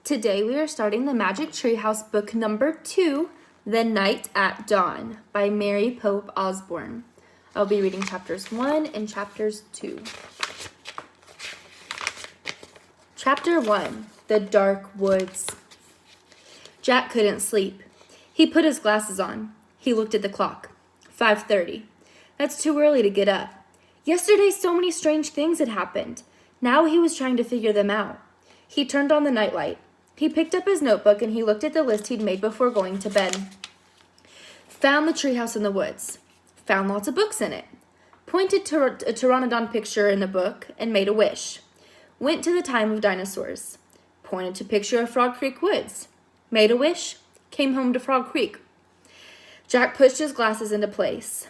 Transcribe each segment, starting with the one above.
Today we are starting the Magic Treehouse book number 2, The Night at Dawn by Mary Pope Osborne. I'll be reading chapters 1 and chapters 2. Chapter 1, The Dark Woods. Jack couldn't sleep. He put his glasses on. He looked at the clock. 5:30. That's too early to get up. Yesterday so many strange things had happened. Now he was trying to figure them out. He turned on the nightlight. He picked up his notebook and he looked at the list he'd made before going to bed. Found the treehouse in the woods. Found lots of books in it. Pointed to a pteranodon picture in the book and made a wish. Went to the time of dinosaurs. Pointed to picture of Frog Creek Woods. Made a wish. Came home to Frog Creek. Jack pushed his glasses into place.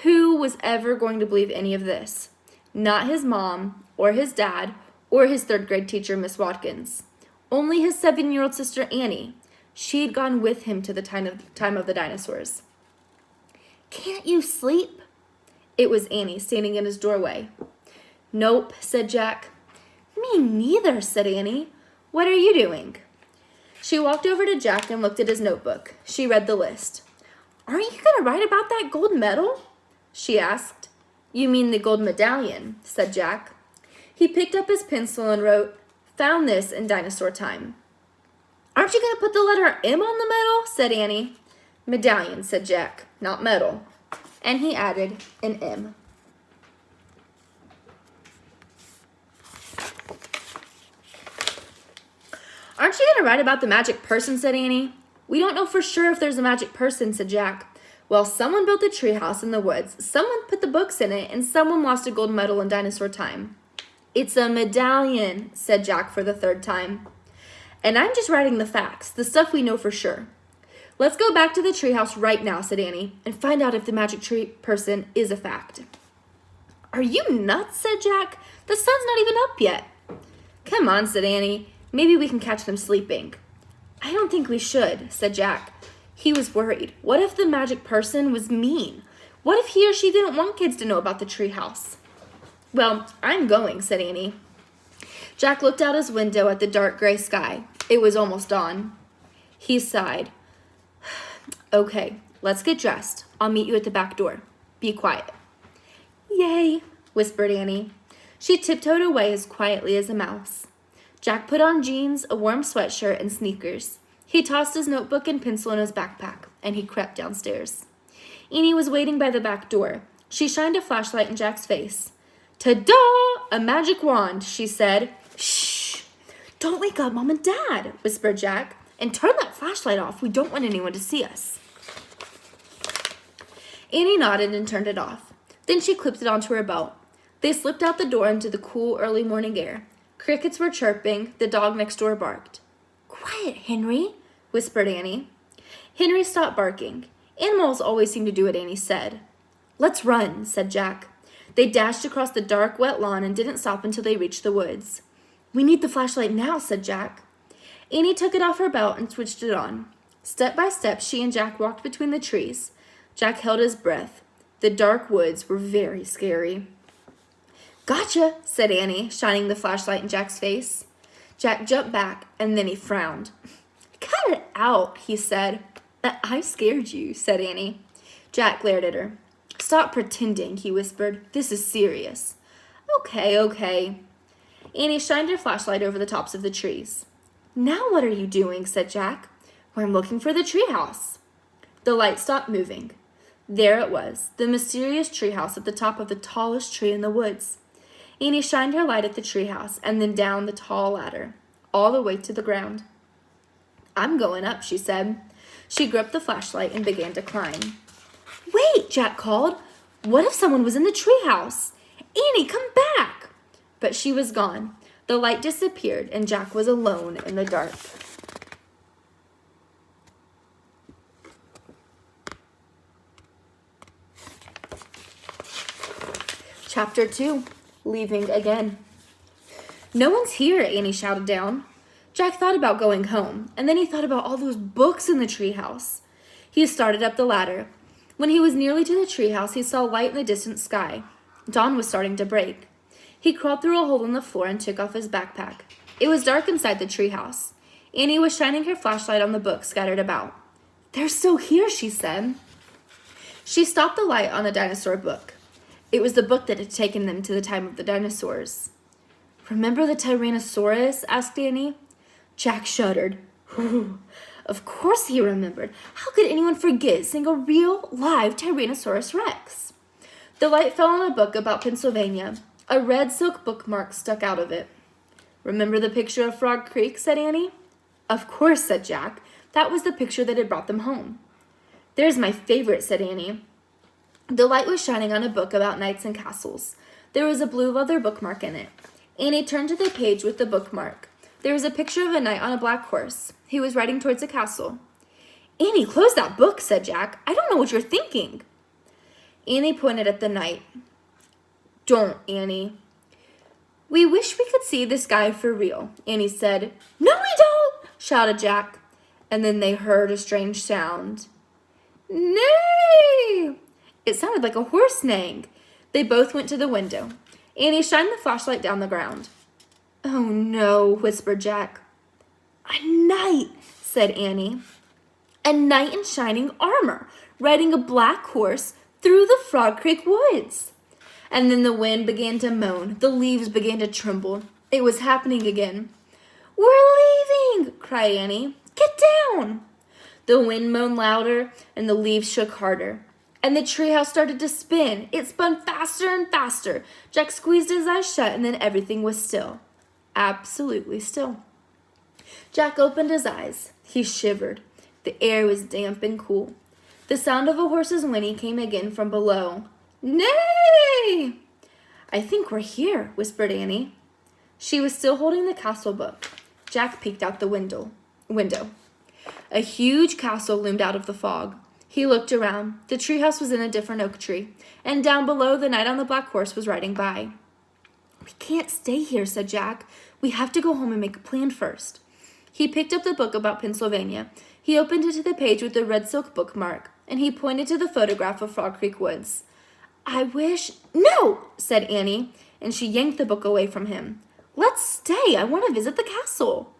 Who was ever going to believe any of this? Not his mom, or his dad, or his third-grade teacher, Miss Watkins. Only his 7-year-old sister, Annie. She'd gone with him to the time of the dinosaurs. "Can't you sleep?" It was Annie, standing in his doorway. "Nope," said Jack. "Me neither," said Annie. "What are you doing?" She walked over to Jack and looked at his notebook. She read the list. "Aren't you going to write about that gold medal?" she asked. "You mean the gold medallion," said Jack. He picked up his pencil and wrote, "Found this in dinosaur time." "Aren't you going to put the letter M on the medal?" said Annie. "Medallion," said Jack, "not medal." And he added an M. "Aren't you going to write about the magic person?" said Annie. "We don't know for sure if there's a magic person," said Jack. "Well, someone built a treehouse in the woods, someone put the books in it, and someone lost a gold medal in dinosaur time." "It's a medallion," said Jack for the third time. "And I'm just writing the facts, the stuff we know for sure." "Let's go back to the treehouse right now," said Annie, "and find out if the magic tree person is a fact." "Are you nuts?" said Jack. "The sun's not even up yet." "Come on," said Annie. "Maybe we can catch them sleeping." "I don't think we should," said Jack. He was worried. What if the magic person was mean? What if he or she didn't want kids to know about the treehouse? "Well, I'm going," said Annie. Jack looked out his window at the dark gray sky. It was almost dawn. He sighed. "Okay, let's get dressed. I'll meet you at the back door. Be quiet." "Yay," whispered Annie. She tiptoed away as quietly as a mouse. Jack put on jeans, a warm sweatshirt, and sneakers. He tossed his notebook and pencil in his backpack, and he crept downstairs. Annie was waiting by the back door. She shined a flashlight in Jack's face. "Ta-da! A magic wand," she said. "Shh! Don't wake up Mom and Dad," whispered Jack. "And turn that flashlight off. We don't want anyone to see us." Annie nodded and turned it off. Then she clipped it onto her belt. They slipped out the door into the cool early morning air. Crickets were chirping. The dog next door barked. "Quiet, Henry," whispered Annie. Henry stopped barking. Animals always seemed to do what Annie said. "Let's run," said Jack. They dashed across the dark, wet lawn and didn't stop until they reached the woods. "We need the flashlight now," said Jack. Annie took it off her belt and switched it on. Step by step, she and Jack walked between the trees. Jack held his breath. The dark woods were very scary. "Gotcha," said Annie, shining the flashlight in Jack's face. Jack jumped back, and then he frowned. "Cut it out," he said. "I scared you," said Annie. Jack glared at her. "Stop pretending," he whispered. "This is serious." Okay. Annie shined her flashlight over the tops of the trees. "Now what are you doing?" said Jack. "I'm looking for the treehouse." The light stopped moving. There it was, the mysterious treehouse at the top of the tallest tree in the woods. Annie shined her light at the treehouse and then down the tall ladder, all the way to the ground. "I'm going up," she said. She gripped the flashlight and began to climb. "Wait," Jack called. "What if someone was in the treehouse? Annie, come back!" But she was gone. The light disappeared and Jack was alone in the dark. Chapter 2, Leaving Again. "No one's here," Annie shouted down. Jack thought about going home, and then he thought about all those books in the treehouse. He started up the ladder. When he was nearly to the treehouse, he saw light in the distant sky. Dawn was starting to break. He crawled through a hole in the floor and took off his backpack. It was dark inside the treehouse. Annie was shining her flashlight on the books scattered about. "They're still here," she said. She stopped the light on a dinosaur book. It was the book that had taken them to the time of the dinosaurs. "Remember the Tyrannosaurus?" asked Annie. Jack shuddered. Of course he remembered. How could anyone forget seeing a real, live Tyrannosaurus Rex? The light fell on a book about Pennsylvania. A red silk bookmark stuck out of it. "Remember the picture of Frog Creek?" said Annie. "Of course," said Jack. That was the picture that had brought them home. "There's my favorite," said Annie. The light was shining on a book about knights and castles. There was a blue leather bookmark in it. Annie turned to the page with the bookmark. There was a picture of a knight on a black horse. He was riding towards a castle. "Annie, close that book," said Jack. "I don't know what you're thinking." Annie pointed at the knight. "Don't, Annie." "We wish we could see this guy for real," Annie said. "No, we don't," shouted Jack. And then they heard a strange sound. "Neigh!" It sounded like a horse neighing. They both went to the window. Annie shined the flashlight down the ground. "Oh no," whispered Jack. "A knight," said Annie. "A knight in shining armor, riding a black horse through the Frog Creek woods." And then the wind began to moan. The leaves began to tremble. It was happening again. "We're leaving!" cried Annie. "Get down!" The wind moaned louder, and the leaves shook harder. And the treehouse started to spin. It spun faster and faster. Jack squeezed his eyes shut, and then everything was still. Absolutely still. Jack opened his eyes. He shivered. The air was damp and cool. The sound of a horse's whinny came again from below. "Neigh!" "I think we're here," whispered Annie. She was still holding the castle book. Jack peeked out the window. A huge castle loomed out of the fog. He looked around. The treehouse was in a different oak tree, and down below the knight on the black horse was riding by. "We can't stay here," said Jack. "We have to go home and make a plan first." He picked up the book about Pennsylvania. He opened it to the page with the red silk bookmark, and he pointed to the photograph of Frog Creek Woods. "I wish—" "No!" said Annie, and she yanked the book away from him. "Let's stay. I want to visit the castle."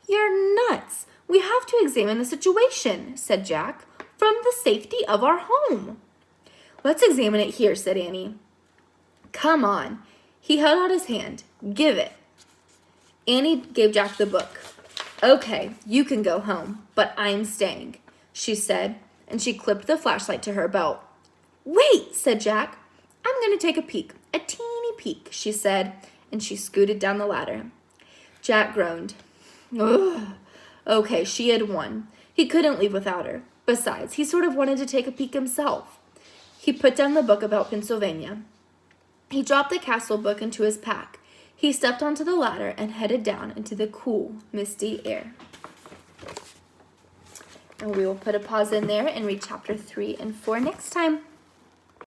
"You're nuts. We have to examine the situation," said Jack, "from the safety of our home." "Let's examine it here," said Annie. "Come on." He held out his hand. "Give it." Annie gave Jack the book. "Okay, you can go home, but I'm staying," she said, and she clipped the flashlight to her belt. "Wait," said Jack. "I'm going to take a peek, a teeny peek," she said, and she scooted down the ladder. Jack groaned. Ugh. Okay, she had won. He couldn't leave without her. Besides, he sort of wanted to take a peek himself. He put down the book about Pennsylvania. He dropped the castle book into his pack. He stepped onto the ladder and headed down into the cool, misty air. And we will put a pause in there and read chapter 3 and 4 next time.